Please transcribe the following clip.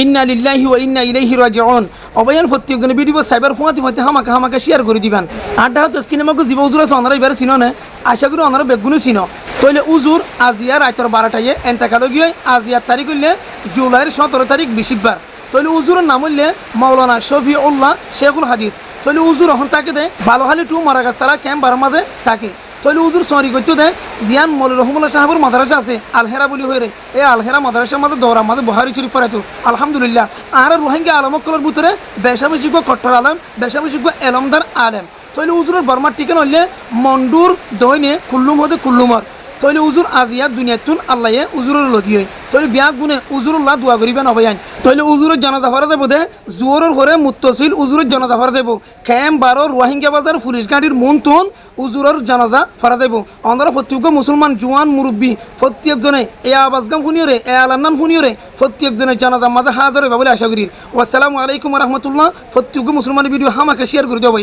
ইন্না লিল্লাহি ওয়া ইন্না ইলাইহি রাজিউন অবয়ান প্রত্যেকজনের ভিডিও সাইবার ফোনাতি মধ্যে হামাকা শেয়ার করে দিবেন আড্ডা হতো স্ক্রিনে মধ্যে জীব উজুর আছে অনারা এবারে চিনো না আশা করি অনারা বেগুনে চিনো তাহলে উজুর আজিয়া রাতের 12টায় এন্তেকাল গিয়ে আজিয়ার তারিখ হইলে জুলাইয়ের 17 তারিখ বৃহস্পতিবার তাহলে উজুরের নাম হইলে মাওলানা শফিউল্লাহ শেখুল হাদিস তাহলে উজুর এখন থাকে দেয় ভালোহালি টু মারাগাছ তারা ক্যাম্প মাঝে থাকে তাহলে উজুর সরি করতে দেয় দিয়ান মৌল রহমুল্লাহ সাহাবুর মাদ্রাসা আছে আলহেরা বলি হয়ে রে এই আলহেরা মাদ্রাসার মাঝে দৌড়া মাঝে বহারি শরীফ পড়াইতো আলহামদুলিল্লাহ আর রোহিঙ্গা আলমকলের ভিতরে বেসাবেযোগ্য কট্টর আলম বেসাবেযোগ্য এলমদার আলেম তাহলে উজুরের বর্মার টিকেন হইলে মন্ডুর দৈনে কুল্লুম হতে কুল্লুমর তাহলে উজুর আজিয়া দুনিয়াতুন আল্লাহ উজুরের লগি হয় তাহলে বিয়া গুনে উজুরুল্লাহ দোয়া করিবেন অবয়ান তাহলে উজুরের জানাজা ফরা দেব দে জোরের ঘরে মুত্তসিল উজুরের জানাজা ফরা দেব ক্যাম 12 রোহিঙ্গা বাজার পুলিশ গাড়ির মনতুন উজুরের জানাজা ফরা দেব আমরা প্রত্যেক মুসলমান জওয়ান মুরব্বী প্রত্যেকজনে এ আবাসগাম ফুনিয়রে এ আলান্নান ফুনিয়রে প্রত্যেকজনের জানাজা মাঝে হাজার হবে বলে আশা করি আসসালামু আলাইকুম রহমতুল্লাহ প্রত্যেক মুসলমানের ভিডিও হামাকে শেয়ার করে দেব।